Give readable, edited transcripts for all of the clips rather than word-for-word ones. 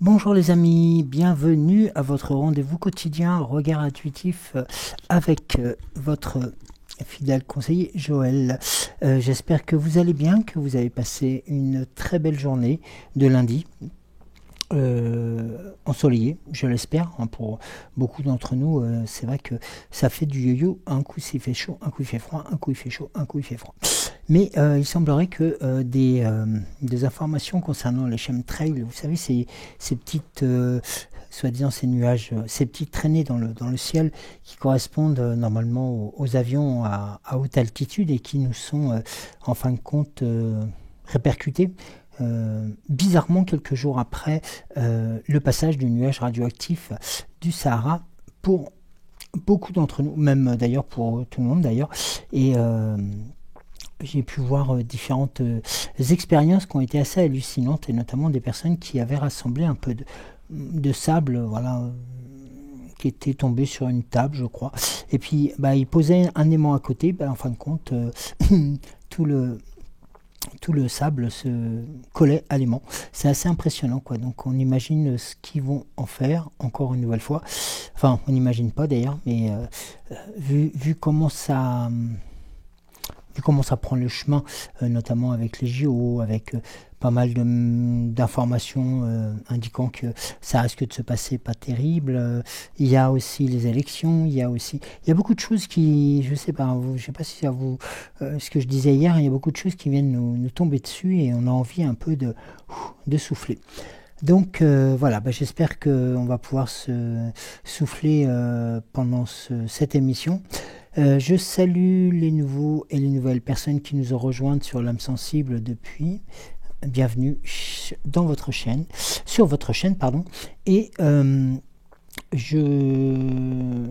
Bonjour les amis, bienvenue à votre rendez-vous quotidien Regard Intuitif avec votre fidèle conseiller Joël. J'espère que vous allez bien, que vous avez passé une très belle journée de lundi. Ensoleillé, je l'espère, hein, pour beaucoup d'entre nous. C'est vrai que ça fait du yo-yo, un coup il fait chaud, un coup il fait froid, un coup il fait chaud, un coup il fait froid. Mais il semblerait que des informations concernant les chemtrails, vous savez, ces petites, soi-disant ces nuages, ces petites traînées dans le ciel qui correspondent normalement aux avions à haute altitude et qui nous sont en fin de compte répercutés. Bizarrement quelques jours après le passage du nuage radioactif du Sahara pour beaucoup d'entre nous, même d'ailleurs pour tout le monde d'ailleurs, et j'ai pu voir différentes expériences qui ont été assez hallucinantes, et notamment des personnes qui avaient rassemblé un peu de sable, voilà, qui était tombé sur une table, je crois, et puis ils posaient un aimant à côté, en fin de compte tout le sable se collait à l'aimant. C'est assez impressionnant, quoi. Donc on imagine ce qu'ils vont en faire, encore une nouvelle fois. Enfin, on n'imagine pas d'ailleurs, mais vu comment ça prend le chemin, notamment avec les JO, avec pas mal d'informations indiquant que ça risque de se passer pas terrible. Il y a aussi les élections, il y a beaucoup de choses qui, je sais pas si ça vous, ce que je disais hier, il y a beaucoup de choses qui viennent nous tomber dessus et on a envie un peu de souffler. Donc voilà, j'espère qu'on va pouvoir se souffler pendant cette émission. Je salue les nouveaux et les nouvelles personnes qui nous ont rejointes sur l'âme sensible depuis. Bienvenue dans votre chaîne, sur votre chaîne, pardon. Et je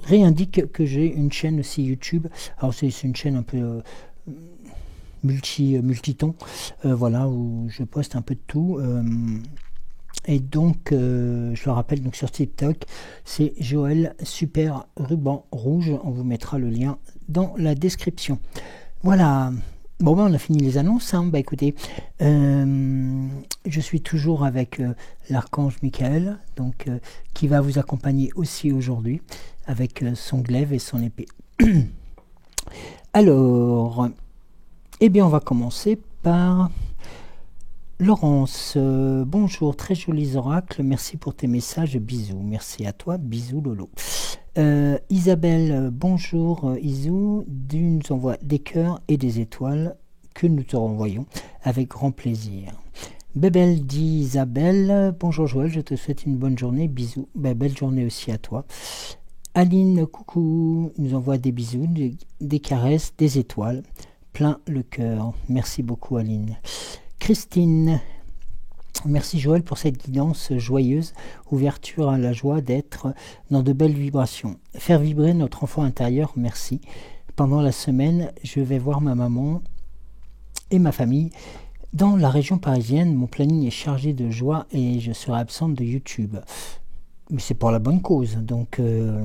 réindique que j'ai une chaîne aussi YouTube. Alors c'est une chaîne un peu multiton, voilà, où je poste un peu de tout. Et donc, je le rappelle, donc sur TikTok, c'est Joël Super Ruban Rouge. On vous mettra le lien dans la description. Voilà. Bon, on a fini les annonces. Hein. Écoutez, je suis toujours avec l'archange Michael, donc qui va vous accompagner aussi aujourd'hui avec son glaive et son épée. Alors, eh bien, on va commencer par Laurence. Bonjour, très jolis oracles, merci pour tes messages, bisous. Merci à toi, bisous Lolo. Isabelle, bonjour Isou, nous envoie des cœurs et des étoiles que nous te renvoyons avec grand plaisir. Bébel dit Isabelle, bonjour Joël, je te souhaite une bonne journée, bisous. Belle journée aussi à toi. Aline, coucou, nous envoie des bisous, des caresses, des étoiles, plein le cœur. Merci beaucoup Aline. Christine, merci Joël pour cette guidance joyeuse, ouverture à la joie d'être dans de belles vibrations. Faire vibrer notre enfant intérieur, merci. Pendant la semaine, je vais voir ma maman et ma famille dans la région parisienne. Mon planning est chargé de joie et je serai absente de YouTube. Mais c'est pour la bonne cause. Donc,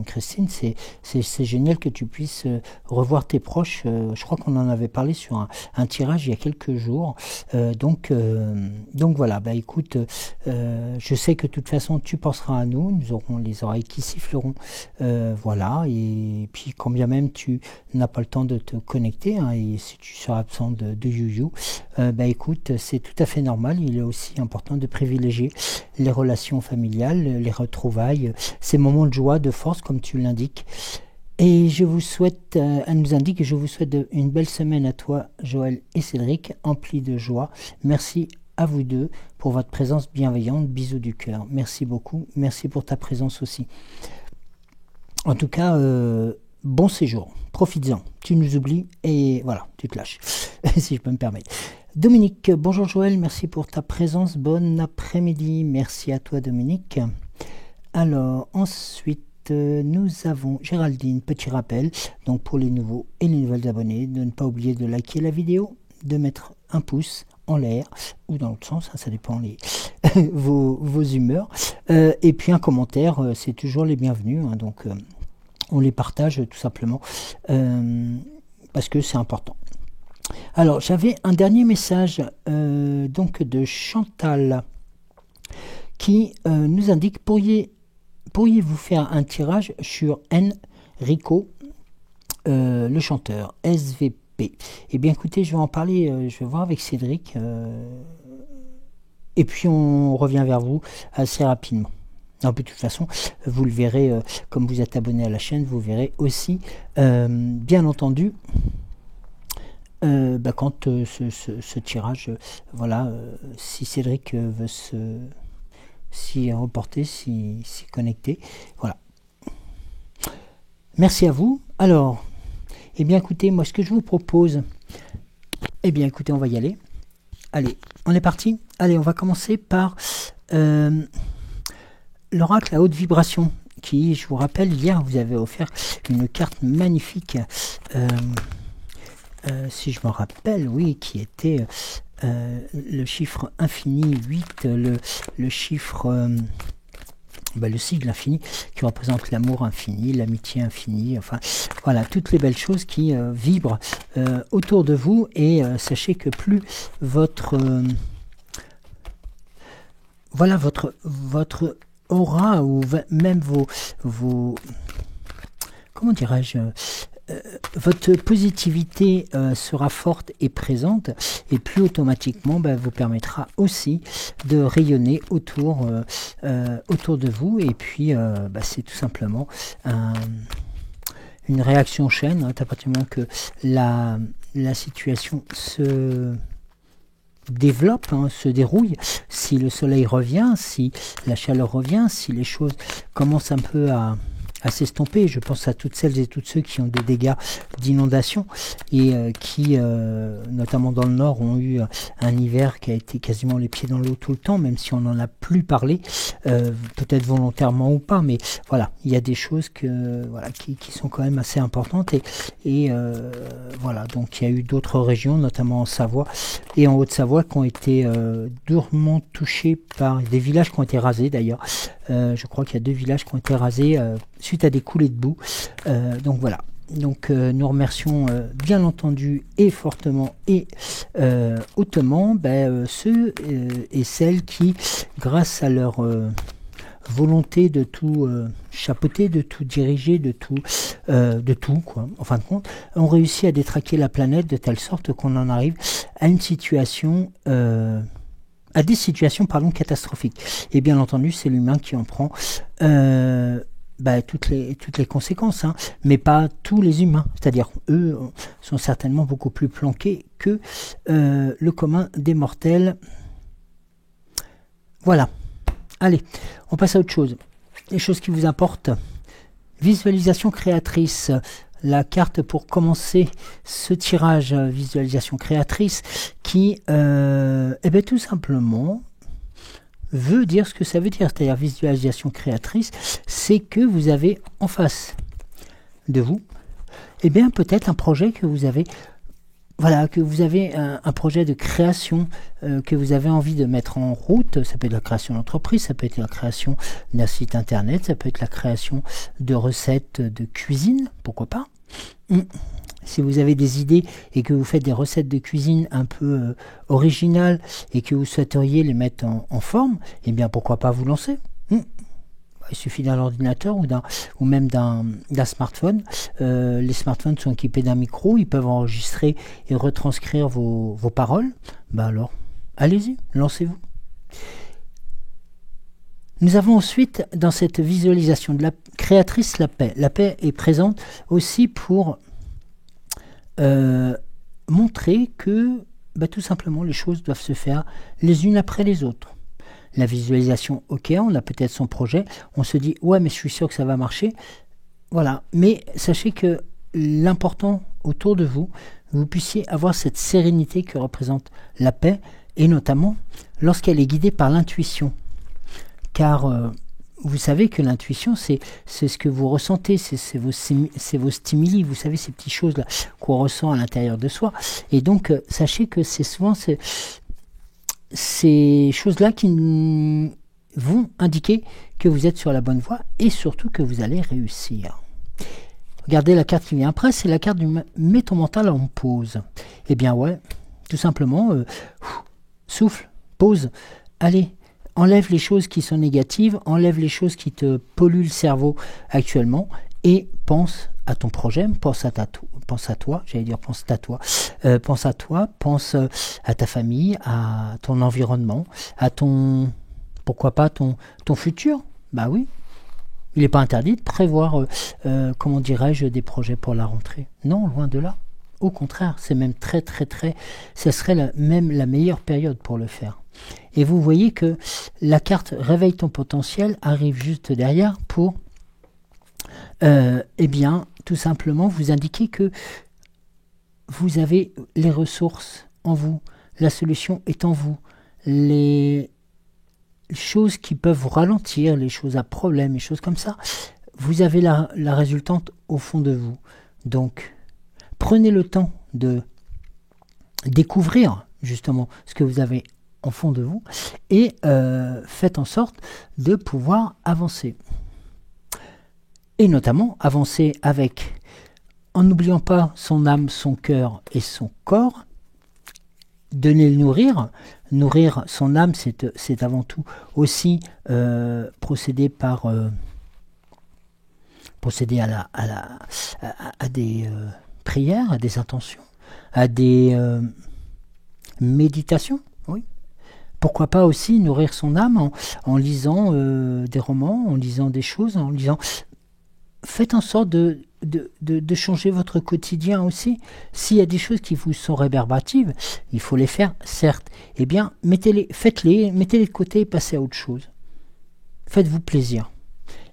Christine, c'est génial que tu puisses revoir tes proches. Je crois qu'on en avait parlé sur un tirage il y a quelques jours. Donc voilà, écoute, je sais que de toute façon, tu penseras à nous. Nous aurons les oreilles qui siffleront. Voilà. Et puis, quand bien même tu n'as pas le temps de te connecter, hein, et si tu seras absent de YouYou, écoute, c'est tout à fait normal. Il est aussi important de privilégier les relations familiales, les retrouvailles, ces moments de joie, de force, comme tu l'indiques. Et je vous souhaite, elle nous indique, je vous souhaite une belle semaine à toi, Joël et Cédric, emplis de joie. Merci à vous deux pour votre présence bienveillante. Bisous du cœur. Merci beaucoup. Merci pour ta présence aussi. En tout cas, bon séjour. Profites-en. Tu nous oublies et voilà, tu te lâches, si je peux me permettre. Dominique, bonjour Joël, merci pour ta présence. Bon après-midi. Merci à toi Dominique. Alors, ensuite, nous avons Géraldine, petit rappel, donc pour les nouveaux et les nouvelles abonnés, de ne pas oublier de liker la vidéo, de mettre un pouce en l'air, ou dans l'autre sens, ça dépend vos humeurs, et puis un commentaire, c'est toujours les bienvenus, hein, donc on les partage tout simplement, parce que c'est important. Alors, j'avais un dernier message donc de Chantal. qui nous indique, pourriez-vous faire un tirage sur Enrico, le chanteur, SVP. Eh bien écoutez, je vais en parler, je vais voir avec Cédric, et puis on revient vers vous assez rapidement. Non, de toute façon, vous le verrez, comme vous êtes abonné à la chaîne, vous verrez aussi, bien entendu, quand ce tirage, voilà, si Cédric veut s'y reporter, s'y connecter, voilà. Merci à vous. Alors, eh bien écoutez, moi ce que je vous propose, eh bien écoutez, on va y aller. Allez, on est parti. Allez, on va commencer par l'oracle à haute vibration, qui, je vous rappelle, hier vous avez offert une carte magnifique, si je me rappelle, oui, qui était le chiffre infini 8, le chiffre, le sigle infini, qui représente l'amour infini, l'amitié infinie, enfin voilà, toutes les belles choses qui vibrent autour de vous. Et sachez que plus votre voilà, votre aura, ou même vos comment dirais-je, votre positivité sera forte et présente, et plus automatiquement vous permettra aussi de rayonner autour de vous. Et puis c'est tout simplement une réaction chaîne, à partir du moment que la situation se développe, se dérouille, si le soleil revient, si la chaleur revient, si les choses commencent un peu à s'estomper. Je pense à toutes celles et tous ceux qui ont des dégâts d'inondation et qui, notamment dans le Nord, ont eu un hiver qui a été quasiment les pieds dans l'eau tout le temps, même si on n'en a plus parlé, peut-être volontairement ou pas, mais voilà, il y a des choses qui sont quand même assez importantes. Et voilà, donc il y a eu d'autres régions, notamment en Savoie et en Haute-Savoie, qui ont été durement touchés par des villages qui ont été rasés d'ailleurs. Je crois qu'il y a 2 villages qui ont été rasés suite à des coulées de boue. Donc voilà. Donc nous remercions bien entendu et fortement et hautement ceux et celles qui, grâce à leur volonté de tout chapeauter, de tout diriger, de tout quoi, en fin de compte, ont réussi à détraquer la planète de telle sorte qu'on en arrive à une situation à des situations catastrophiques. Et bien entendu, c'est l'humain qui en prend toutes les conséquences, mais pas tous les humains. C'est-à-dire, eux sont certainement beaucoup plus planqués que le commun des mortels. Voilà. Allez, on passe à autre chose. Les choses qui vous importent. Visualisation créatrice. La carte pour commencer ce tirage, visualisation créatrice, qui tout simplement veut dire ce que ça veut dire. C'est-à-dire, visualisation créatrice, c'est que vous avez en face de vous peut-être un projet que vous avez, voilà, que vous avez un projet de création que vous avez envie de mettre en route. Ça peut être la création d'entreprise, ça peut être la création d'un site internet, ça peut être la création de recettes de cuisine, pourquoi pas. Si vous avez des idées et que vous faites des recettes de cuisine un peu originales et que vous souhaiteriez les mettre en forme, eh bien pourquoi pas vous lancer. Il suffit d'un ordinateur ou même d'un smartphone. Les smartphones sont équipés d'un micro, ils peuvent enregistrer et retranscrire vos paroles. Alors, allez-y, lancez-vous. Nous avons ensuite, dans cette visualisation de la créatrice, la paix. La paix est présente aussi pour montrer que tout simplement les choses doivent se faire les unes après les autres. La visualisation, ok, on a peut-être son projet, on se dit ouais mais je suis sûr que ça va marcher, voilà, mais sachez que l'important autour de vous, vous puissiez avoir cette sérénité que représente la paix, et notamment lorsqu'elle est guidée par l'intuition, car vous savez que l'intuition, c'est ce que vous ressentez, c'est vos stimuli, vous savez, ces petites choses-là qu'on ressent à l'intérieur de soi. Et donc, sachez que c'est souvent ces choses-là qui vont indiquer que vous êtes sur la bonne voie et surtout que vous allez réussir. Regardez la carte qui vient après, c'est la carte du « Mets ton mental en pause ». Eh bien ouais, tout simplement, souffle, pause, allez, enlève les choses qui sont négatives, enlève les choses qui te polluent le cerveau actuellement et pense à ton projet, pense à toi, j'allais dire pense à toi, pense à ta famille, à ton environnement, à ton, pourquoi pas ton futur. Bah oui, il n'est pas interdit de prévoir, comment dirais-je, des projets pour la rentrée. Non, loin de là. Au contraire, c'est même très, ça serait même la meilleure période pour le faire. Et vous voyez que la carte Réveille ton potentiel arrive juste derrière pour, eh bien, tout simplement vous indiquer que vous avez les ressources en vous, la solution est en vous, les choses qui peuvent vous ralentir, les choses à problème, les choses comme ça, vous avez la résultante au fond de vous. Donc, prenez le temps de découvrir justement ce que vous avez en fond de vous et faites en sorte de pouvoir avancer. Et notamment avancer avec, en n'oubliant pas son âme, son cœur et son corps, de les nourrir. Nourrir son âme, c'est avant tout aussi procéder à des prières, à des intentions, à des méditations, oui. Pourquoi pas aussi nourrir son âme en lisant des romans, en lisant des choses, en lisant... Faites en sorte de changer votre quotidien aussi. S'il y a des choses qui vous sont rébarbatives, il faut les faire, certes. Eh bien, mettez-les de côté et passez à autre chose. Faites-vous plaisir.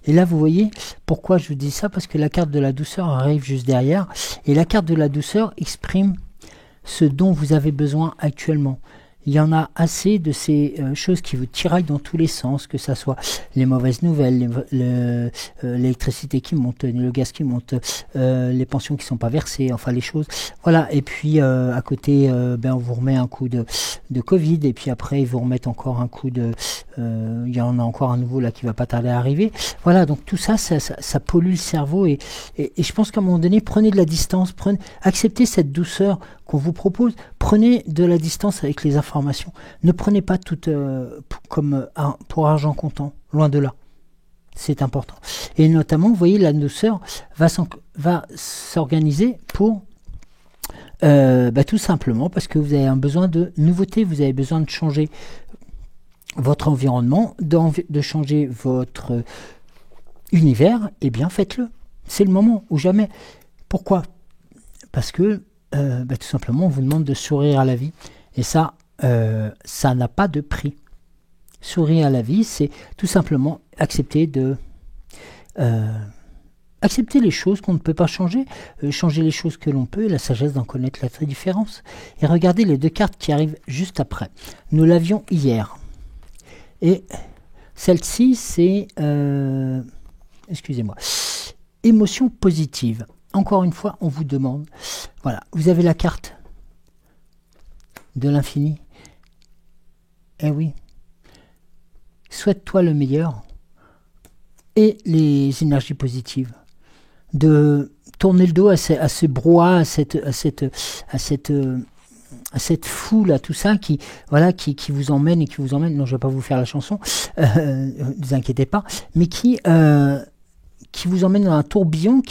Et là, vous voyez, pourquoi je vous dis ça? Parce que la carte de la douceur arrive juste derrière. Et la carte de la douceur exprime ce dont vous avez besoin actuellement. Il y en a assez de ces choses qui vous tiraillent dans tous les sens, que ça soit les mauvaises nouvelles, l'électricité qui monte, le gaz qui monte, les pensions qui ne sont pas versées, enfin les choses. Voilà, et puis à côté, on vous remet un coup de Covid, et puis après, ils vous remettent encore un coup de... il y en a encore un nouveau là qui ne va pas tarder à arriver. Voilà, donc tout ça, ça pollue le cerveau, et je pense qu'à un moment donné, prenez de la distance, acceptez cette douceur qu'on vous propose, prenez de la distance avec les informations. Ne prenez pas tout comme pour argent comptant, loin de là. C'est important. Et notamment, vous voyez, la douceur va s'organiser pour tout simplement parce que vous avez un besoin de nouveauté, vous avez besoin de changer votre environnement, de changer votre univers, eh bien faites-le. C'est le moment ou jamais. Pourquoi? Parce que tout simplement, on vous demande de sourire à la vie. Et ça n'a pas de prix. Sourire à la vie, c'est tout simplement accepter les choses qu'on ne peut pas changer, changer les choses que l'on peut, et la sagesse d'en connaître la différence. Et regardez les deux cartes qui arrivent juste après. Nous l'avions hier. Et celle-ci, c'est... excusez-moi. Émotion positive. Encore une fois, on vous demande, voilà, vous avez la carte de l'infini. Eh oui, souhaite-toi le meilleur et les énergies positives. De tourner le dos à ce brouhaha, à cette foule, à tout ça qui vous emmène et qui vous emmène. Non, je ne vais pas vous faire la chanson, ne vous inquiétez pas, mais qui vous emmène dans un tourbillon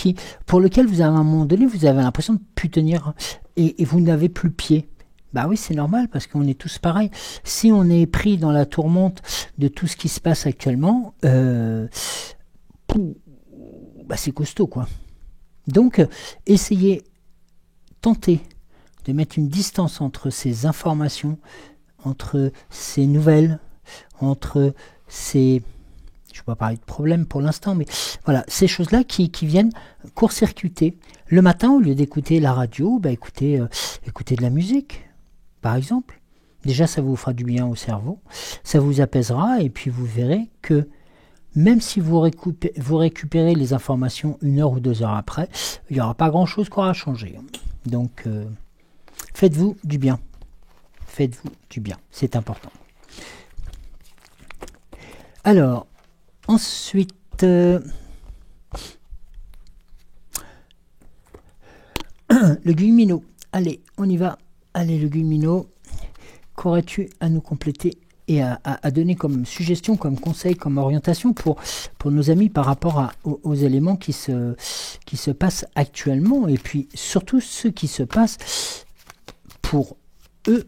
pour lequel vous avez, à un moment donné, vous avez l'impression de ne plus tenir et vous n'avez plus pied. Bah oui, c'est normal parce qu'on est tous pareils. Si on est pris dans la tourmente de tout ce qui se passe actuellement, c'est costaud, quoi. Donc, tentez de mettre une distance entre ces informations, entre ces nouvelles, entre ces... Je ne vais pas parler de problème pour l'instant, mais voilà, ces choses-là qui viennent court-circuiter. Le matin, au lieu d'écouter la radio, écoutez de la musique, par exemple. Déjà, ça vous fera du bien au cerveau, ça vous apaisera, et puis vous verrez que même si vous récupérez les informations 1 heure ou 2 heures après, il n'y aura pas grand-chose qui aura changé. Donc, faites-vous du bien. Faites-vous du bien, c'est important. Alors, ensuite, le Gumino. Allez, on y va. Allez, le Gumino. Qu'aurais-tu à nous compléter et à donner comme suggestion, comme conseil, comme orientation pour nos amis par rapport aux éléments qui se passent actuellement, et puis surtout ceux qui se passent pour eux,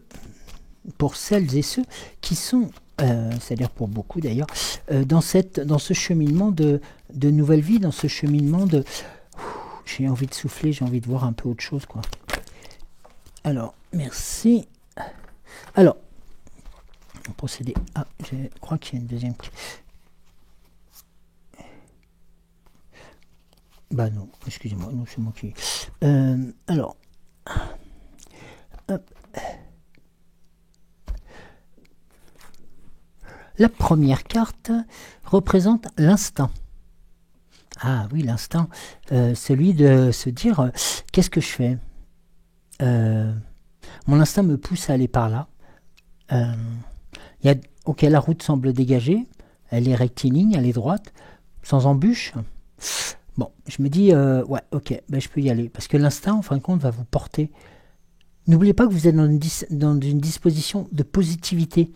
pour celles et ceux qui sont, c'est-à-dire pour beaucoup d'ailleurs, dans ce cheminement de nouvelle vie, dans ce cheminement de... J'ai envie de souffler, j'ai envie de voir un peu autre chose, quoi. Alors, merci. Alors, on va procéder. Ah, je crois qu'il y a une deuxième. Bah non, excusez-moi, non, c'est moi qui... alors, hop. La première carte représente l'instinct. Ah oui, l'instinct, celui de se dire, qu'est-ce que je fais? Mon instinct me pousse à aller par là. Ok, la route semble dégagée, elle est rectiligne, elle est droite, sans embûche. Bon, je me dis, ouais, ok, ben je peux y aller. Parce que l'instinct, en fin de compte, va vous porter. N'oubliez pas que vous êtes dans une disposition de positivité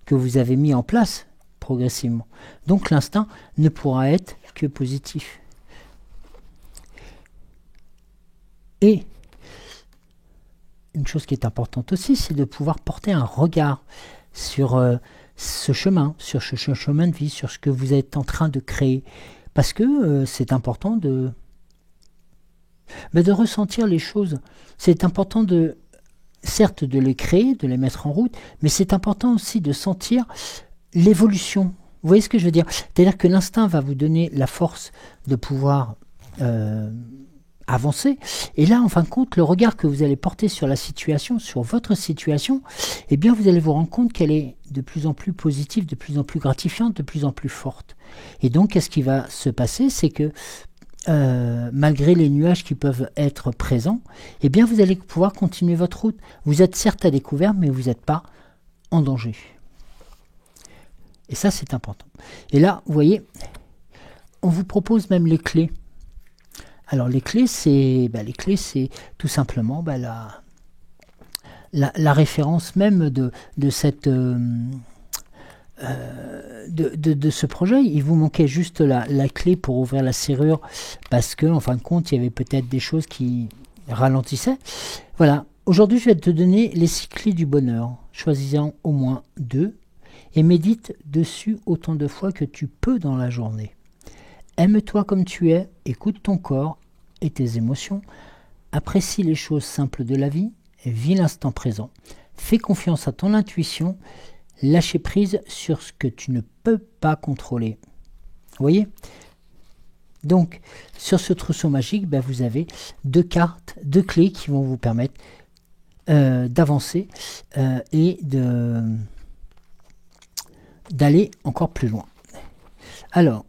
que vous avez mis en place progressivement. Donc l'instinct ne pourra être que positif. Et une chose qui est importante aussi, c'est de pouvoir porter un regard sur ce chemin, sur ce chemin de vie, sur ce que vous êtes en train de créer. Parce que c'est important de ressentir les choses. C'est important certes de les créer, de les mettre en route, mais c'est important aussi de sentir l'évolution. Vous voyez ce que je veux dire? C'est-à-dire que l'instinct va vous donner la force de pouvoir avancer. Et là, en fin de compte, le regard que vous allez porter sur la situation, sur votre situation, eh bien, vous allez vous rendre compte qu'elle est de plus en plus positive, de plus en plus gratifiante, de plus en plus forte. Et donc, qu'est-ce qui va se passer? C'est que malgré les nuages qui peuvent être présents, eh bien, vous allez pouvoir continuer votre route. Vous êtes certes à découvert, mais vous n'êtes pas en danger. Et ça, c'est important. Et là, vous voyez, on vous propose même les clés. Alors, les clés, c'est tout simplement la référence même de cette... de ce projet. Il vous manquait juste la clé pour ouvrir la serrure parce que, en fin de compte, il y avait peut-être des choses qui ralentissaient. Voilà. Aujourd'hui, je vais te donner les 6 clés du bonheur. Choisis-en au moins 2 et médite dessus autant de fois que tu peux dans la journée. Aime-toi comme tu es, écoute ton corps et tes émotions, apprécie les choses simples de la vie, vis l'instant présent, fais confiance à ton intuition, lâcher prise sur ce que tu ne peux pas contrôler. Vous voyez? Donc, sur ce trousseau magique, vous avez 2 cartes, 2 clés qui vont vous permettre d'avancer et d'aller encore plus loin. Alors,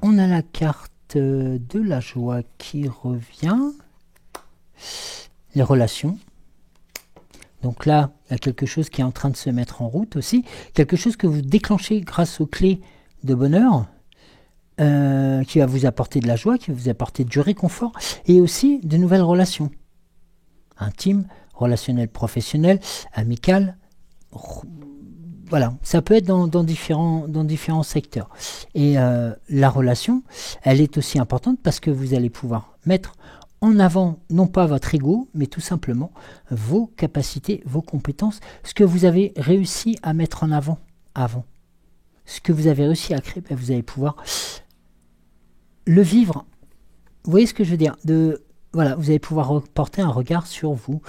on a la carte de la joie qui revient. Les relations. Donc là, il y a quelque chose qui est en train de se mettre en route aussi. Quelque chose que vous déclenchez grâce aux clés de bonheur qui va vous apporter de la joie, qui va vous apporter du réconfort et aussi de nouvelles relations. Intimes, relationnelles, professionnelles, amicales. Voilà, ça peut être dans différents secteurs. Et la relation, elle est aussi importante parce que vous allez pouvoir mettre en avant, non pas votre ego, mais tout simplement vos capacités, vos compétences, ce que vous avez réussi à mettre en avant. Ce que vous avez réussi à créer, vous allez pouvoir le vivre. Vous voyez ce que je veux dire? Voilà, vous allez pouvoir porter un regard sur vous.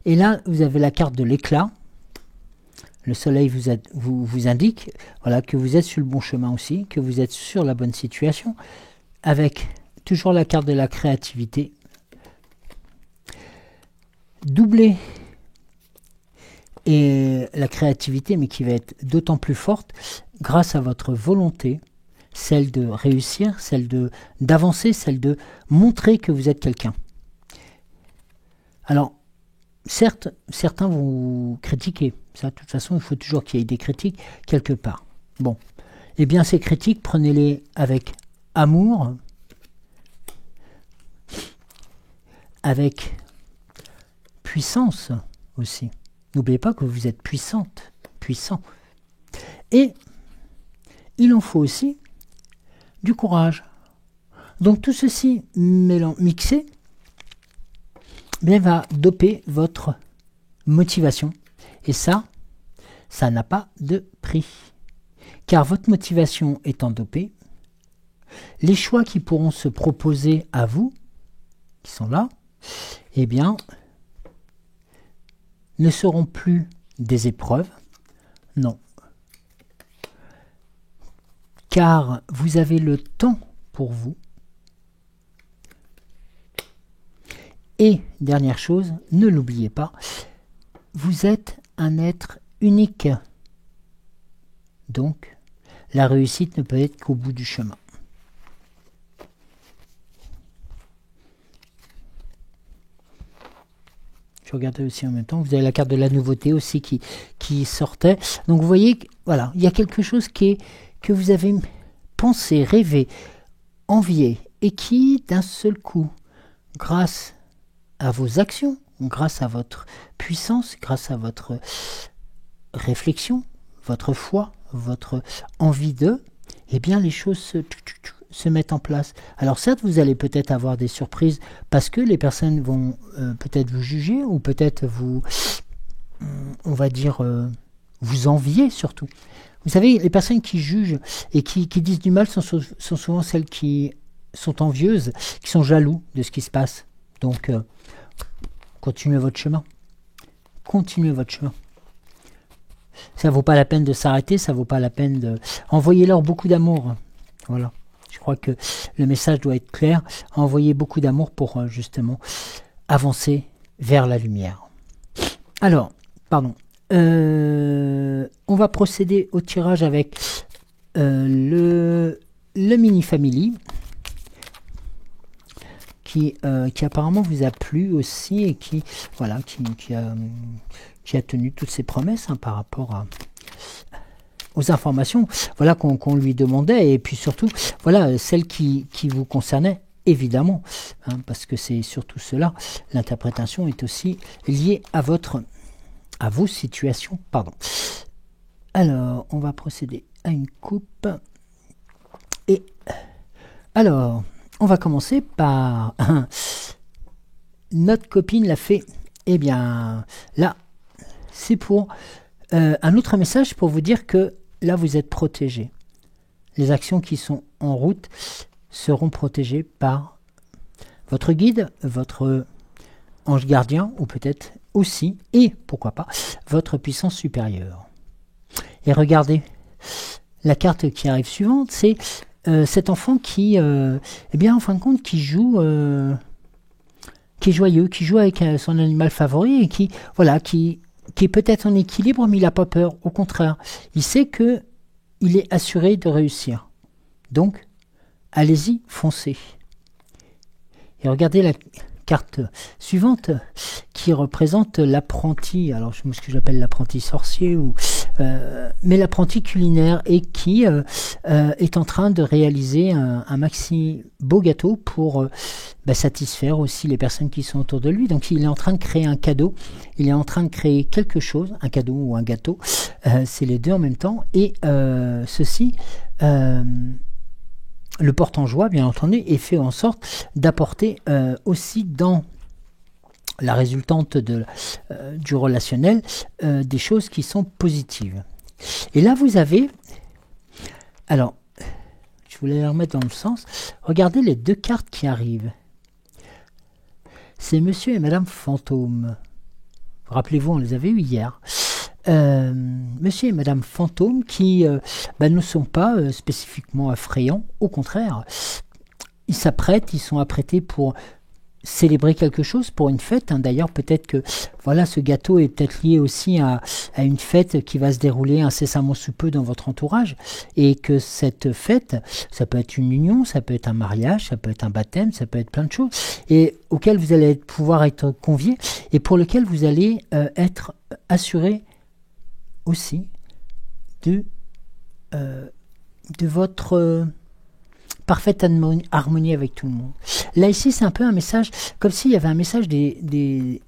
Et là, vous avez la carte de l'éclat. Le soleil vous indique voilà, que vous êtes sur le bon chemin aussi, que vous êtes sur la bonne situation, avec toujours la carte de la créativité. Doublée et la créativité, mais qui va être d'autant plus forte grâce à votre volonté, celle de réussir, celle d'avancer, celle de montrer que vous êtes quelqu'un. Alors, certes, certains vont vous critiquer. Ça, de toute façon, il faut toujours qu'il y ait des critiques quelque part. Bon, eh bien, ces critiques, prenez-les avec amour, puissance aussi. N'oubliez pas que vous êtes puissante, puissant. Et il en faut aussi du courage. Donc tout ceci mixé bien, va doper votre motivation. Et ça n'a pas de prix. Car votre motivation étant dopée, les choix qui pourront se proposer à vous, qui sont là, eh bien, ne seront plus des épreuves, non. Car vous avez le temps pour vous. Et, dernière chose, ne l'oubliez pas, vous êtes un être unique. Donc, la réussite ne peut être qu'au bout du chemin. Je regardais aussi en même temps, vous avez la carte de la nouveauté aussi qui sortait. Donc vous voyez, voilà, il y a quelque chose que vous avez pensé, rêvé, envié, et qui d'un seul coup, grâce à vos actions, grâce à votre puissance, grâce à votre réflexion, votre foi, votre envie de, eh bien les choses se mettent en place. Alors certes, vous allez peut-être avoir des surprises parce que les personnes vont peut-être vous juger ou peut-être vous, on va dire, vous envier surtout. Vous savez, les personnes qui jugent et qui disent du mal sont souvent celles qui sont envieuses, qui sont jaloux de ce qui se passe. Donc, continuez votre chemin. Continuez votre chemin. Ça ne vaut pas la peine de s'arrêter, ça ne vaut pas la peine de... Envoyez-leur beaucoup d'amour. Voilà. Je crois que le message doit être clair. Envoyez beaucoup d'amour pour justement avancer vers la lumière. Alors, pardon. On va procéder au tirage avec le Mini Family qui apparemment vous a plu aussi et qui a tenu toutes ses promesses par rapport aux informations qu'on lui demandait et puis surtout celles qui vous concernaient évidemment parce que c'est surtout cela. L'interprétation est aussi liée à vos situations. Alors on va procéder à une coupe et alors on va commencer par notre copine l'a fait. Eh bien là c'est pour un autre message pour vous dire que là vous êtes protégé. Les actions qui sont en route seront protégées par votre guide, votre ange gardien ou peut-être aussi, et pourquoi pas, votre puissance supérieure. Et regardez, la carte qui arrive suivante, c'est cet enfant qui, en fin de compte, qui joue, qui est joyeux, qui joue avec son animal favori et qui est peut-être en équilibre, mais il n'a pas peur. Au contraire, il sait que il est assuré de réussir. Donc, allez-y, foncez. Et regardez la carte suivante qui représente l'apprenti, alors ce que j'appelle l'apprenti sorcier, mais l'apprenti culinaire et qui est en train de réaliser un maxi beau gâteau pour satisfaire aussi les personnes qui sont autour de lui. Donc il est en train de créer un cadeau, il est en train de créer quelque chose, un cadeau ou un gâteau, c'est les deux en même temps, et ceci le porte en joie, bien entendu, et fait en sorte d'apporter aussi dans la résultante du relationnel des choses qui sont positives. Et là, vous avez... Alors, je voulais les remettre dans le sens. Regardez les deux cartes qui arrivent. C'est Monsieur et Madame Fantôme. Rappelez-vous, on les avait eus hier. Monsieur et Madame Fantôme qui ne sont pas spécifiquement effrayants, au contraire, ils sont apprêtés pour célébrer quelque chose, pour une fête. D'ailleurs, peut-être que ce gâteau est peut-être lié aussi à une fête qui va se dérouler incessamment sous peu dans votre entourage, et que cette fête, ça peut être une union, ça peut être un mariage, ça peut être un baptême, ça peut être plein de choses, et auquel vous allez pouvoir être conviés, et pour lequel vous allez être assuré aussi de votre parfaite harmonie avec tout le monde. Là ici c'est un peu un message, comme s'il y avait un message des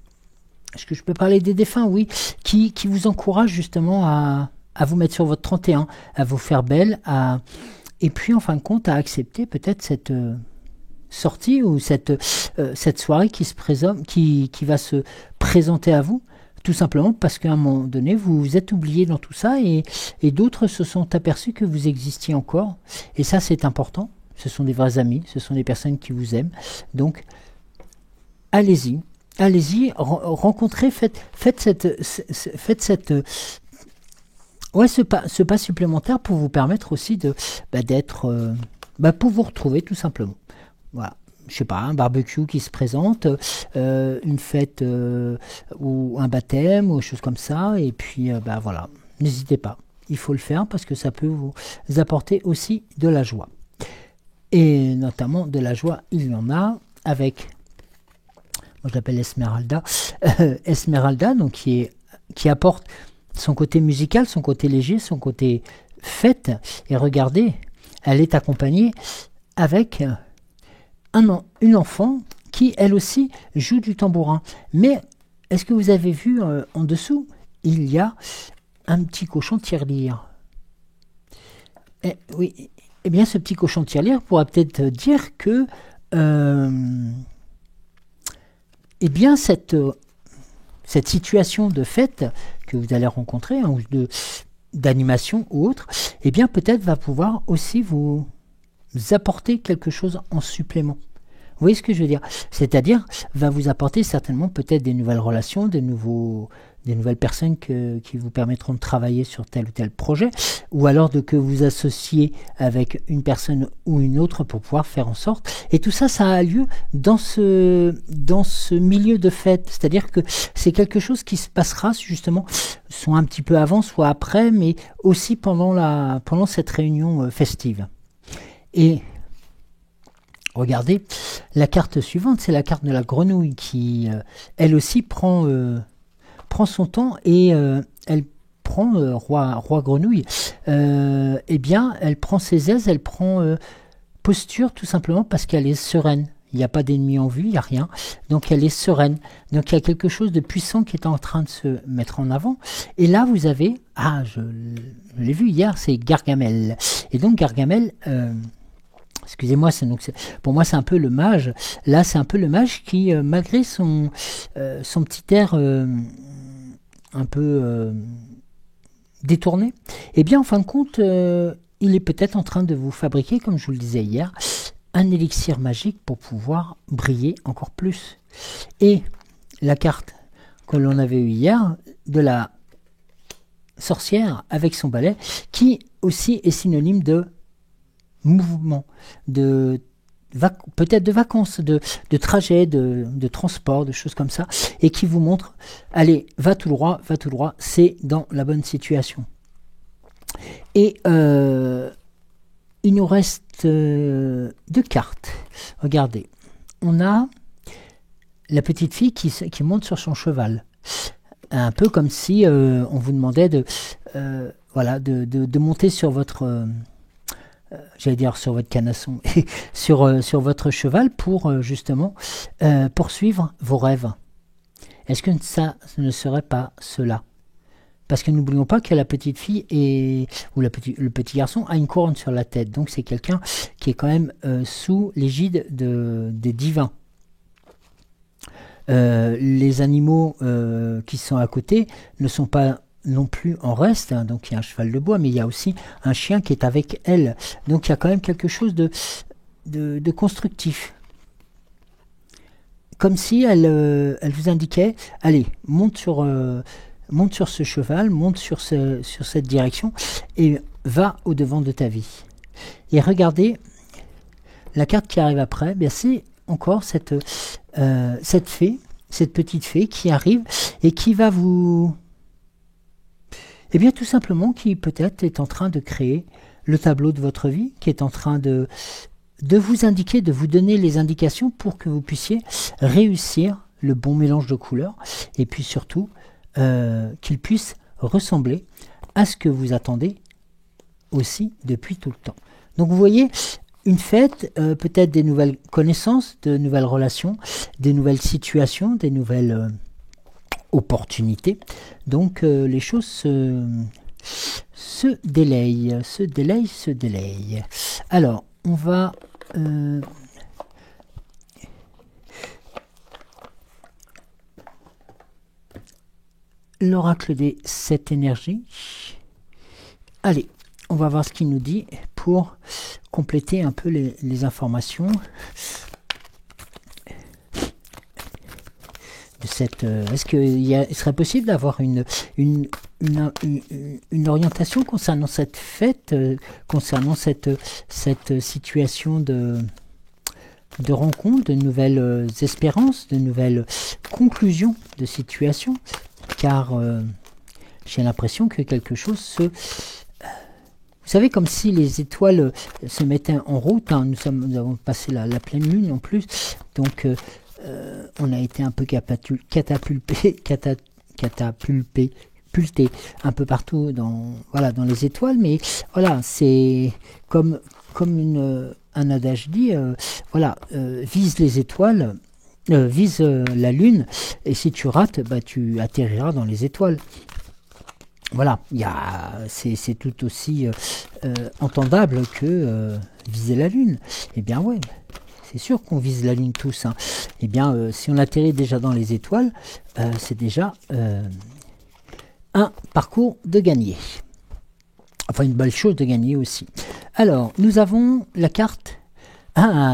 est-ce que je peux parler des défunts? Oui, qui vous encouragent justement à vous mettre sur votre 31, à vous faire belle, et puis en fin de compte à accepter peut-être cette sortie ou cette soirée qui va se présenter à vous, tout simplement parce qu'à un moment donné, vous vous êtes oublié dans tout ça et d'autres se sont aperçus que vous existiez encore. Et ça, c'est important. Ce sont des vrais amis, ce sont des personnes qui vous aiment. Donc, allez-y, rencontrez, faites ce pas supplémentaire pour vous permettre aussi d'être, pour vous retrouver tout simplement. Voilà. Je sais pas, un barbecue qui se présente, une fête ou un baptême ou des choses comme ça, et puis voilà, n'hésitez pas, il faut le faire parce que ça peut vous apporter aussi de la joie. Et notamment de la joie, il y en a avec, moi je l'appelle Esmeralda, Esmeralda, donc qui apporte son côté musical, son côté léger, son côté fête, et regardez, elle est accompagnée avec une enfant qui, elle aussi, joue du tambourin. Mais, est-ce que vous avez vu en dessous, il y a un petit cochon tirelire. Oui, eh bien, ce petit cochon tirelire pourra peut-être dire que eh bien, cette situation de fête que vous allez rencontrer, ou d'animation ou autre, eh bien, peut-être va pouvoir aussi vous apporter quelque chose en supplément. Vous voyez ce que je veux dire? C'est-à-dire, va vous apporter certainement peut-être des nouvelles relations, des nouvelles personnes qui vous permettront de travailler sur tel ou tel projet, ou alors que vous associez avec une personne ou une autre pour pouvoir faire en sorte. Et tout ça, ça a lieu dans ce milieu de fête. C'est-à-dire que c'est quelque chose qui se passera justement, soit un petit peu avant, soit après, mais aussi pendant cette réunion festive. Et regardez, la carte suivante, c'est la carte de la grenouille qui, elle aussi, prend son temps et elle prend roi grenouille. Eh bien, elle prend ses aises, elle prend posture tout simplement parce qu'elle est sereine. Il n'y a pas d'ennemi en vue, il n'y a rien. Donc elle est sereine. Donc il y a quelque chose de puissant qui est en train de se mettre en avant. Et là, vous avez, je l'ai vu hier, c'est Gargamel. Et donc Gargamel, excusez-moi, pour moi c'est un peu le mage. Là, c'est un peu le mage qui, malgré son petit air un peu détourné, eh bien en fin de compte, il est peut-être en train de vous fabriquer, comme je vous le disais hier, un élixir magique pour pouvoir briller encore plus. Et la carte que l'on avait eue hier, de la sorcière avec son balai, qui aussi est synonyme de mouvement, peut-être de vacances, de trajets, de transport, de choses comme ça, et qui vous montre, allez, va tout droit, c'est dans la bonne situation. Et il nous reste 2 cartes. Regardez, on a la petite fille qui monte sur son cheval, un peu comme si on vous demandait de monter sur votre j'allais dire sur votre canasson, sur votre cheval pour justement poursuivre vos rêves. Est-ce que ça ne serait pas cela? Parce que n'oublions pas que la petite fille le petit garçon a une couronne sur la tête. Donc c'est quelqu'un qui est quand même sous l'égide des divins. Les animaux qui sont à côté ne sont pas non plus en reste, hein. Donc il y a un cheval de bois, mais il y a aussi un chien qui est avec elle. Donc il y a quand même quelque chose de constructif. Comme si elle vous indiquait, allez, monte sur ce cheval, monte sur cette direction et va au-devant de ta vie. Et regardez, la carte qui arrive après, bien c'est encore cette fée, cette petite fée qui arrive et qui va vous... Eh bien tout simplement qui peut-être est en train de créer le tableau de votre vie, qui est en train de vous indiquer, de vous donner les indications pour que vous puissiez réussir le bon mélange de couleurs et puis surtout qu'il puisse ressembler à ce que vous attendez aussi depuis tout le temps. Donc vous voyez, une fête, peut-être des nouvelles connaissances, de nouvelles relations, des nouvelles situations, des nouvelles opportunité. Donc les choses se délayent. Alors, on va... l'oracle des 7 énergies. Allez, on va voir ce qu'il nous dit pour compléter un peu les informations de cette... Est-ce qu'il serait possible d'avoir une orientation concernant cette fête, concernant cette situation de rencontre, de nouvelles espérances, de nouvelles conclusions de situation, car j'ai l'impression que quelque chose se... Vous savez, comme si les étoiles se mettaient en route, hein. Nous avons passé la pleine lune en plus, donc on a été un peu catapulté un peu partout dans les étoiles, mais voilà, c'est comme un adage dit, vise les étoiles, vise la lune, et si tu rates, tu atterriras dans les étoiles. Voilà, c'est tout aussi entendable que viser la lune. Eh bien ouais, c'est sûr qu'on vise la lune tous, hein. Eh bien, si on atterrit déjà dans les étoiles, c'est déjà un parcours de gagné. Enfin, une belle chose de gagner aussi. Alors, nous avons la carte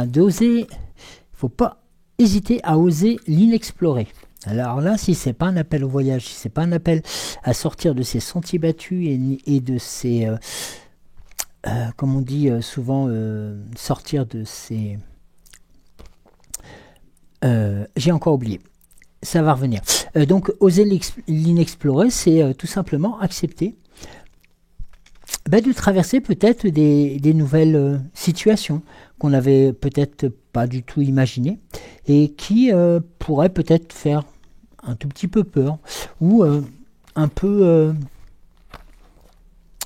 d'oser. Il ne faut pas hésiter à oser l'inexploré. Alors là, si c'est pas un appel au voyage, si c'est pas un appel à sortir de ses sentiers battus et de ses, comme on dit souvent, sortir de ses... j'ai encore oublié. Ça va revenir. Donc, oser l'inexploré, c'est tout simplement accepter de traverser peut-être des nouvelles situations qu'on n'avait peut-être pas du tout imaginées et qui pourraient peut-être faire un tout petit peu peur ou un peu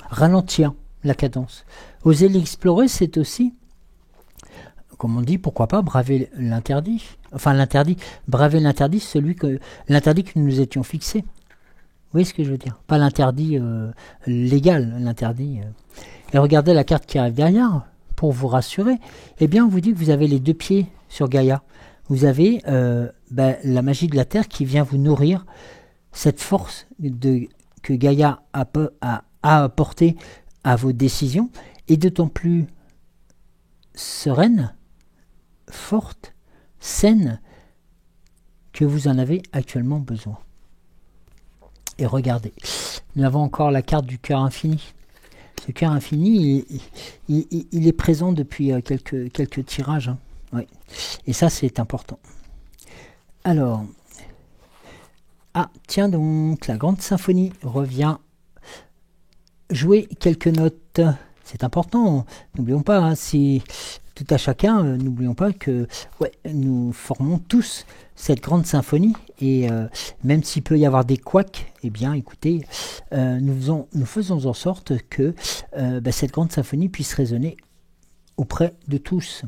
ralentir la cadence. Oser l'explorer, c'est aussi, comme on dit, pourquoi pas braver l'interdit. Enfin, braver l'interdit, l'interdit que nous nous étions fixés. Vous voyez ce que je veux dire? Pas l'interdit légal, l'interdit. Et regardez la carte qui arrive derrière, pour vous rassurer. Eh bien, on vous dit que vous avez les 2 pieds sur Gaïa. Vous avez la magie de la Terre qui vient vous nourrir, cette force que Gaïa a apportée à vos décisions, et d'autant plus sereine, forte, saine, que vous en avez actuellement besoin. Et regardez, nous avons encore la carte du cœur infini. Ce cœur infini, il est présent depuis quelques tirages, hein. Oui. Et ça, c'est important. Alors, tiens donc, la grande symphonie revient jouer quelques notes. C'est important, n'oublions pas, hein, si tout à chacun, n'oublions pas que nous formons tous cette grande symphonie, et même s'il peut y avoir des couacs, eh bien écoutez, nous faisons en sorte que cette grande symphonie puisse résonner auprès de tous.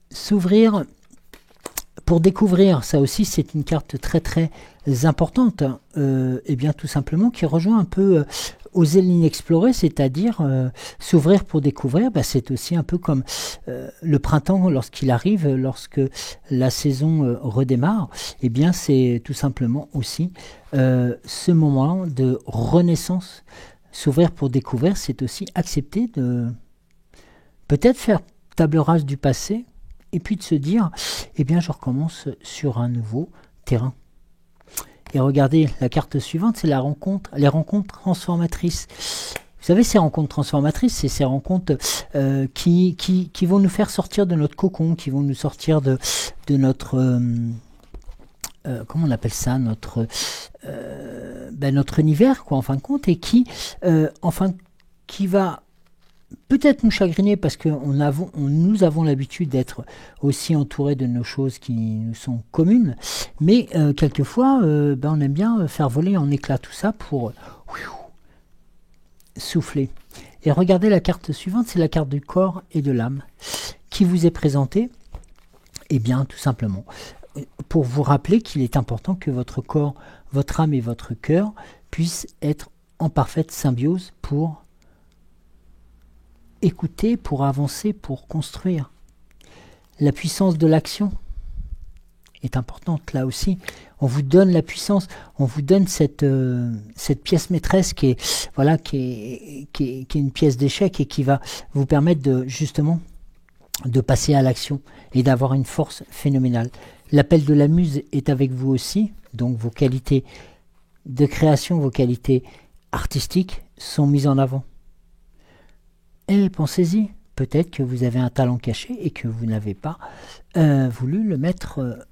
S'ouvrir pour découvrir, ça aussi c'est une carte très très importante, et bien tout simplement qui rejoint un peu oser l'inexploré, c'est-à-dire s'ouvrir pour découvrir. C'est aussi un peu comme le printemps lorsqu'il arrive, lorsque la saison redémarre, et bien c'est tout simplement aussi ce moment de renaissance. S'ouvrir pour découvrir, c'est aussi accepter de peut-être faire table rase du passé, et puis de se dire, eh bien je recommence sur un nouveau terrain. Et regardez, la carte suivante, c'est les rencontres transformatrices. Vous savez, ces rencontres transformatrices, c'est ces rencontres qui vont nous faire sortir de notre cocon, qui vont nous sortir de notre... comment on appelle ça, notre univers, quoi, en fin de compte, et qui va peut-être nous chagriner parce que nous avons l'habitude d'être aussi entourés de nos choses qui nous sont communes, mais quelquefois on aime bien faire voler en éclats tout ça pour souffler. Et regardez la carte suivante, c'est la carte du corps et de l'âme qui vous est présentée. Eh bien tout simplement, pour vous rappeler qu'il est important que votre corps, votre âme et votre cœur puissent être en parfaite symbiose pour écouter, pour avancer, pour construire. La puissance de l'action est importante là aussi. On vous donne la puissance, on vous donne cette pièce maîtresse qui est, voilà, qui est une pièce d'échec et qui va vous permettre de, justement, de passer à l'action et d'avoir une force phénoménale. L'appel de la muse est avec vous aussi, donc vos qualités de création, vos qualités artistiques sont mises en avant. Et pensez-y, peut-être que vous avez un talent caché et que vous n'avez pas voulu le mettre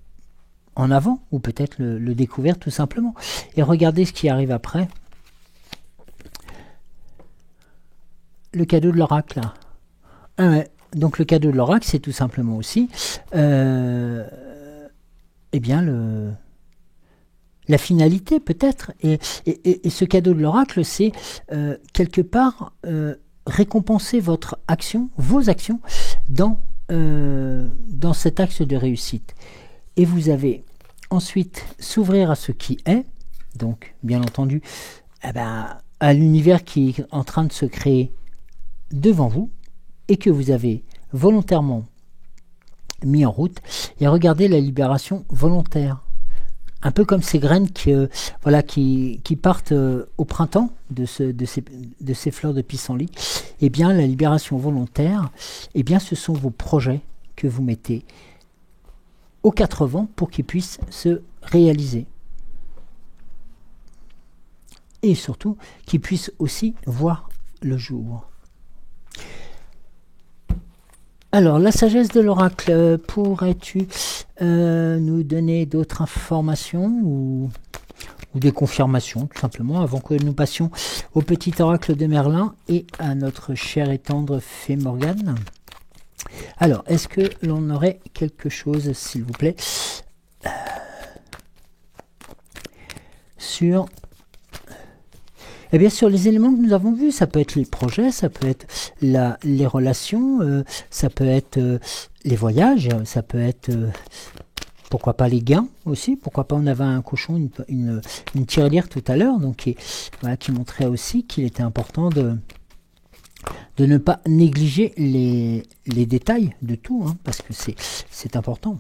en avant, ou peut-être le découvrir tout simplement. Et regardez ce qui arrive après. Le cadeau de l'oracle. Donc le cadeau de l'oracle, c'est tout simplement aussi eh bien la finalité peut-être. Et ce cadeau de l'oracle, c'est quelque part récompenser votre action, vos actions, dans cet axe de réussite. Et vous avez ensuite s'ouvrir à ce qui est, donc bien entendu à l'univers qui est en train de se créer devant vous et que vous avez volontairement mis en route, et regardez la libération volontaire. Un peu comme ces graines qui partent au printemps de ces fleurs de pissenlit. Eh bien, la libération volontaire, eh bien, ce sont vos projets que vous mettez aux quatre vents pour qu'ils puissent se réaliser. Et surtout, qu'ils puissent aussi voir le jour. Alors, la sagesse de l'oracle, pourrais-tu nous donner d'autres informations ou des confirmations, tout simplement, avant que nous passions au petit oracle de Merlin et à notre chère et tendre fée Morgane? Alors, est-ce que l'on aurait quelque chose, s'il vous plaît, sur les éléments que nous avons vus? Ça peut être les projets, ça peut être les relations, ça peut être les voyages, ça peut être, pourquoi pas les gains aussi, pourquoi pas, on avait un cochon, une tirelire tout à l'heure, donc qui montrait aussi qu'il était important de ne pas négliger les détails de tout, hein, parce que c'est important.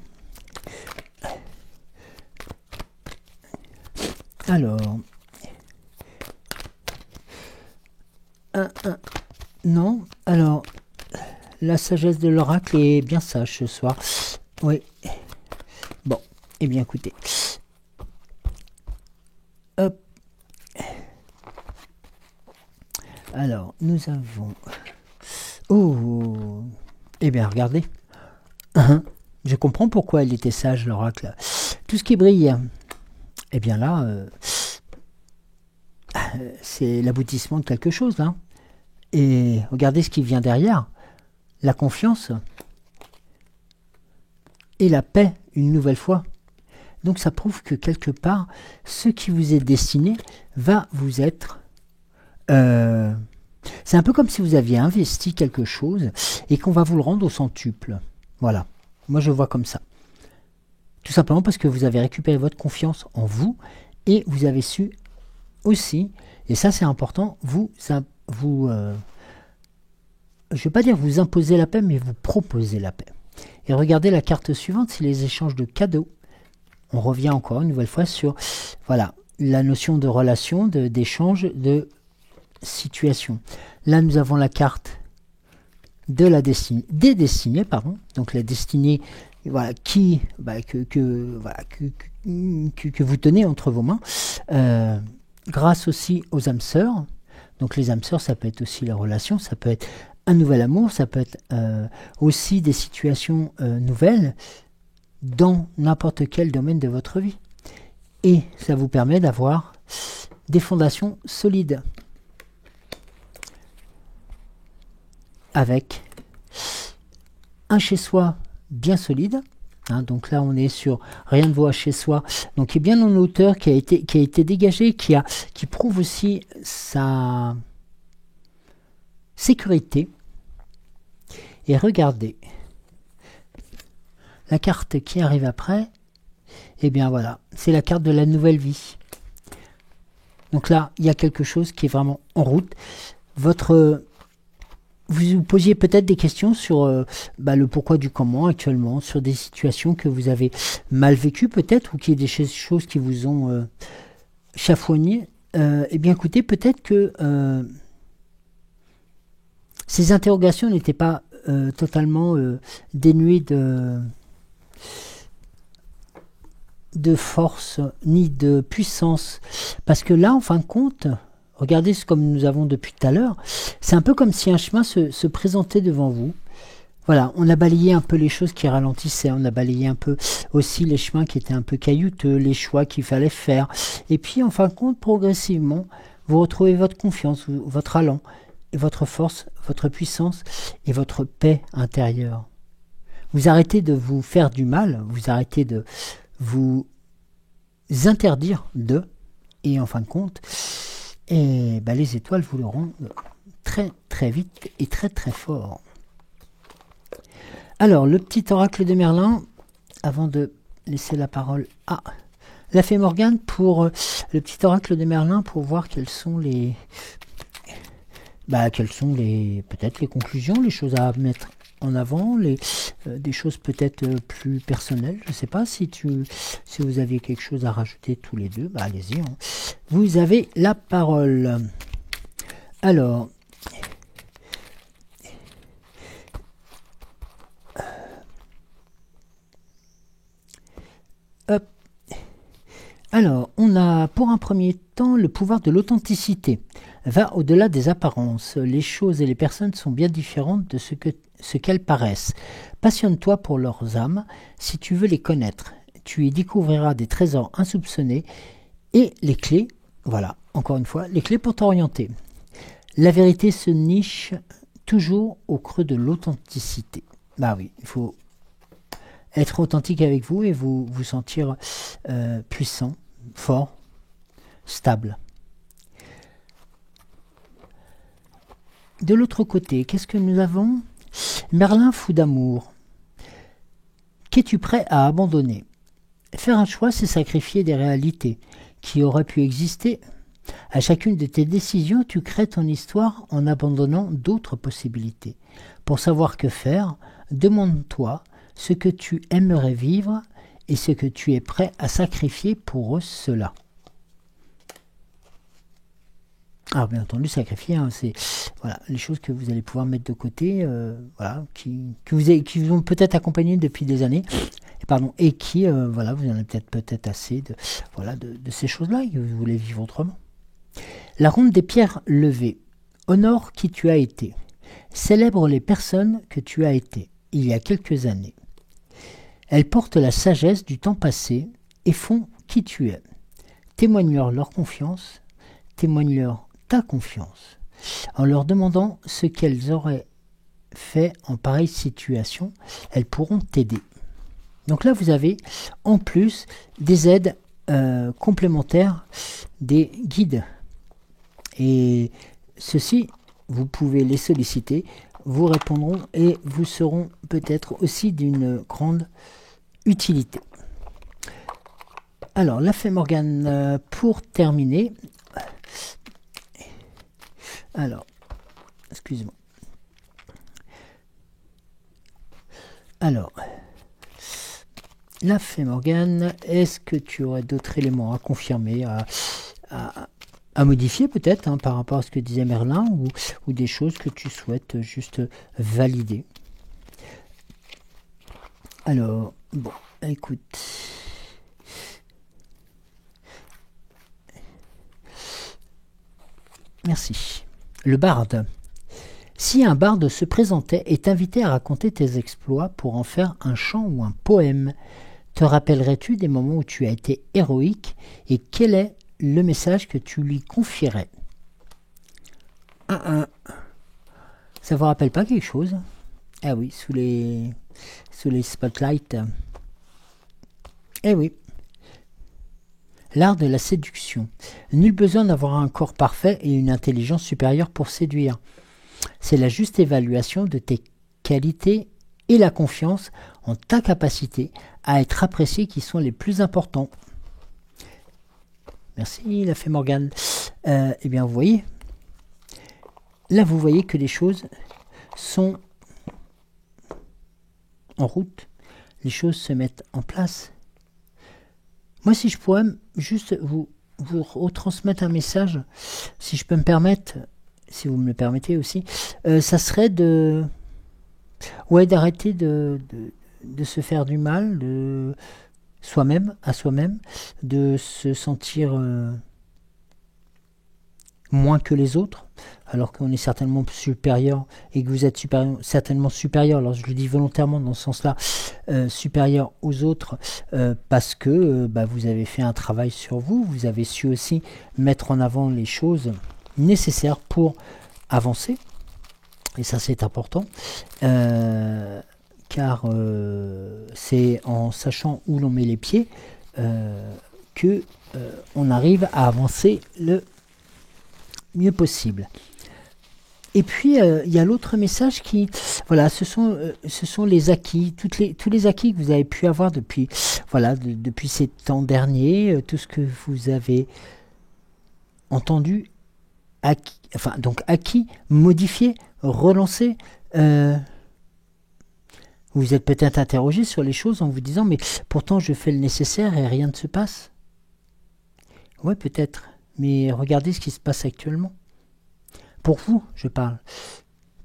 Alors, non, alors, la sagesse de l'oracle est bien sage ce soir. Oui. Bon, eh bien écoutez. Hop. Alors, nous avons... Oh, eh bien, regardez. Je comprends pourquoi il était sage, l'oracle. Tout ce qui brille, eh bien là, c'est l'aboutissement de quelque chose, là. Et regardez ce qui vient derrière. La confiance et la paix, une nouvelle fois. Donc ça prouve que quelque part, ce qui vous est destiné va vous être... c'est un peu comme si vous aviez investi quelque chose et qu'on va vous le rendre au centuple. Voilà, moi je vois comme ça. Tout simplement parce que vous avez récupéré votre confiance en vous et vous avez su aussi, et ça c'est important, je ne vais pas dire vous imposer la paix, mais vous proposer la paix. Et regardez la carte suivante, c'est les échanges de cadeaux. On revient encore une nouvelle fois sur la notion de relation, d'échange, de situation. Là, nous avons la carte de la destinée, des destinées, pardon. Donc la destinée, que vous tenez entre vos mains, grâce aussi aux âmes sœurs. Donc les âmes sœurs, ça peut être aussi la relation, ça peut être un nouvel amour, ça peut être aussi des situations nouvelles dans n'importe quel domaine de votre vie. Et ça vous permet d'avoir des fondations solides. Avec un chez-soi bien solide. Hein, donc là, on est sur rien de vaut chez soi. Donc, qui est bien en hauteur, qui a été dégagé, qui prouve aussi sa sécurité. Et regardez la carte qui arrive après. Eh bien voilà, c'est la carte de la nouvelle vie. Donc là, il y a quelque chose qui est vraiment en route. Vous vous posiez peut-être des questions sur le pourquoi du comment actuellement, sur des situations que vous avez mal vécues peut-être, ou qui est des choses qui vous ont chafouigné. Eh bien écoutez, peut-être que ces interrogations n'étaient pas totalement dénuées de force ni de puissance, parce que là en fin de compte, regardez ce comme nous avons depuis tout à l'heure, c'est un peu comme si un chemin se présentait devant vous. Voilà, on a balayé un peu les choses qui ralentissaient, on a balayé un peu aussi les chemins qui étaient un peu caillouteux, les choix qu'il fallait faire, et puis en fin de compte, progressivement, vous retrouvez votre confiance, votre allant, et votre force, votre puissance et votre paix intérieure. Vous arrêtez de vous faire du mal, vous arrêtez de vous interdire et en fin de compte, les étoiles vous le rendent très très vite et très très fort. Alors, le petit oracle de Merlin, avant de laisser la parole à la fée Morgane pour le petit oracle de Merlin, pour voir quelles sont peut-être les conclusions, les choses à mettre en avant, des choses peut-être plus personnelles. Je ne sais pas si vous aviez quelque chose à rajouter tous les deux, allez-y. Vous avez la parole. Alors, hop. Alors, on a pour un premier temps le pouvoir de l'authenticité. Va au-delà des apparences. Les choses et les personnes sont bien différentes de ce qu'elles paraissent. Passionne-toi pour leurs âmes si tu veux les connaître. Tu y découvriras des trésors insoupçonnés et les clés, voilà, encore une fois, les clés pour t'orienter. La vérité se niche toujours au creux de l'authenticité. Oui, il faut être authentique avec vous et vous sentir puissant, fort, stable. De l'autre côté, qu'est-ce que nous avons? Merlin fou d'amour. Qu'es-tu prêt à abandonner? Faire un choix, c'est sacrifier des réalités qui auraient pu exister. À chacune de tes décisions, tu crées ton histoire en abandonnant d'autres possibilités. Pour savoir que faire, demande-toi ce que tu aimerais vivre et ce que tu es prêt à sacrifier pour cela. Alors bien entendu, sacrifier, c'est les choses que vous allez pouvoir mettre de côté, qui vous ont peut-être accompagné depuis des années, et qui, vous en avez peut-être assez de ces choses-là et que vous voulez vivre autrement. La ronde des pierres levées. Honore qui tu as été. Célèbre les personnes que tu as été il y a quelques années. Elles portent la sagesse du temps passé et font qui tu es. Témoigne-leur leur confiance, témoigne-leur ta confiance. En leur demandant ce qu'elles auraient fait en pareille situation, elles pourront t'aider. Donc là, vous avez en plus des aides complémentaires, des guides. Et ceux-ci, vous pouvez les solliciter, vous répondront et vous seront peut-être aussi d'une grande utilité. Alors, la fée Morgane, pour terminer. Alors, excusez-moi. Alors, la fée Morgane, est-ce que tu aurais d'autres éléments à confirmer, à modifier peut-être par rapport à ce que disait Merlin, ou des choses que tu souhaites juste valider? Alors, bon, écoute. Merci. Le barde. Si un barde se présentait et t'invitait à raconter tes exploits pour en faire un chant ou un poème, te rappellerais-tu des moments où tu as été héroïque et quel est le message que tu lui confierais? Ça vous rappelle pas quelque chose? Ah oui, sous les spotlights. Eh oui. L'art de la séduction. Nul besoin d'avoir un corps parfait et une intelligence supérieure pour séduire. C'est la juste évaluation de tes qualités et la confiance en ta capacité à être apprécié qui sont les plus importants. Merci, il a fait Morgane. Eh bien, vous voyez, là, vous voyez que les choses sont en route. Les choses se mettent en place. Moi, si je pourrais juste vous retransmettre un message, si je peux me permettre, si vous me le permettez aussi, ça serait d'arrêter de se faire du mal, de soi-même, à soi-même, de se sentir moins que les autres, alors qu'on est certainement supérieur et que vous êtes certainement supérieur, alors je le dis volontairement dans ce sens-là, supérieur aux autres, parce que vous avez fait un travail sur vous, vous avez su aussi mettre en avant les choses nécessaires pour avancer, et ça c'est important, car c'est en sachant où l'on met les pieds que on arrive à avancer le mieux possible. Et puis il y a l'autre message qui, voilà, ce sont les acquis, tous les acquis que vous avez pu avoir depuis, voilà, depuis ces temps derniers, tout ce que vous avez entendu, acquis, modifié, relancé. Vous êtes peut-être interrogé sur les choses en vous disant, mais pourtant je fais le nécessaire et rien ne se passe. Ouais, peut-être. Mais regardez ce qui se passe actuellement. Pour vous, je parle.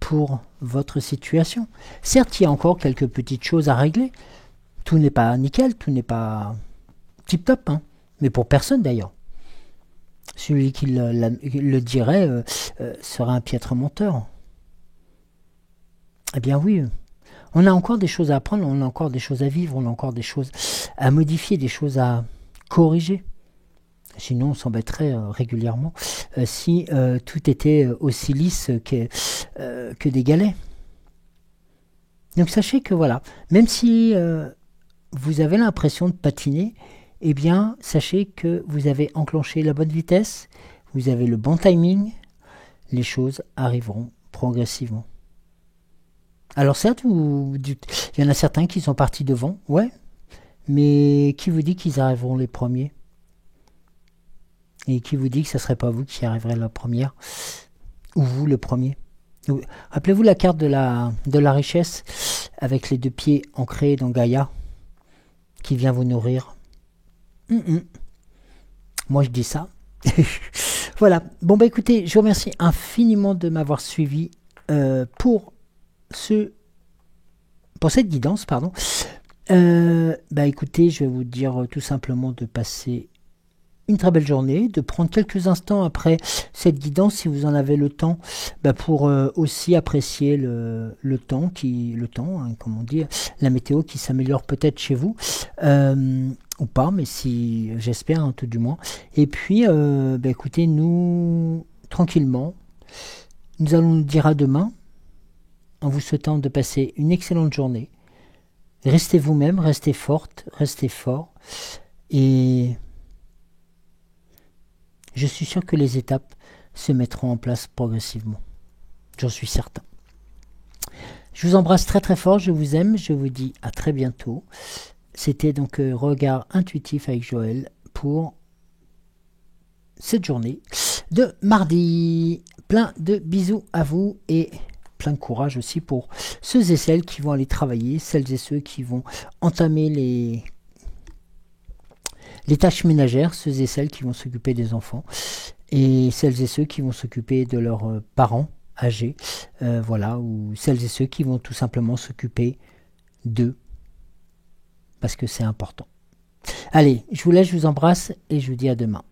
Pour votre situation. Certes, il y a encore quelques petites choses à régler. Tout n'est pas nickel, tout n'est pas tip-top, hein. Mais pour personne d'ailleurs. Celui qui le dirait serait un piètre menteur. Eh bien oui, on a encore des choses à apprendre, on a encore des choses à vivre, on a encore des choses à modifier, des choses à corriger. Sinon, on s'embêterait régulièrement si tout était aussi lisse que des galets. Donc sachez que voilà, même si vous avez l'impression de patiner, eh bien, sachez que vous avez enclenché la bonne vitesse, vous avez le bon timing, les choses arriveront progressivement. Alors certes, il y en a certains qui sont partis devant, ouais, mais qui vous dit qu'ils arriveront les premiers ? Et qui vous dit que ce ne serait pas vous qui arriverez la première, ou vous le premier. Rappelez-vous la carte de la richesse, avec les deux pieds ancrés dans Gaïa, qui vient vous nourrir. Moi je dis ça. Voilà, bon écoutez, je vous remercie infiniment de m'avoir suivi pour cette guidance, pardon. Écoutez, je vais vous dire tout simplement de passer une très belle journée, de prendre quelques instants après cette guidance, si vous en avez le temps, pour aussi apprécier le temps, hein, comme on dit, la météo qui s'améliore peut-être chez vous, ou pas, mais si, j'espère, hein, tout du moins. Et puis, écoutez, nous, tranquillement, nous allons nous dire à demain, en vous souhaitant de passer une excellente journée. Restez vous-même, restez forte, restez fort, et je suis sûr que les étapes se mettront en place progressivement. J'en suis certain. Je vous embrasse très très fort, je vous aime, je vous dis à très bientôt. C'était donc Regard intuitif avec Joël pour cette journée de mardi. Plein de bisous à vous et plein de courage aussi pour ceux et celles qui vont aller travailler, celles et ceux qui vont entamer les tâches ménagères, ceux et celles qui vont s'occuper des enfants, et celles et ceux qui vont s'occuper de leurs parents âgés, ou celles et ceux qui vont tout simplement s'occuper d'eux, parce que c'est important. Allez, je vous laisse, je vous embrasse, et je vous dis à demain.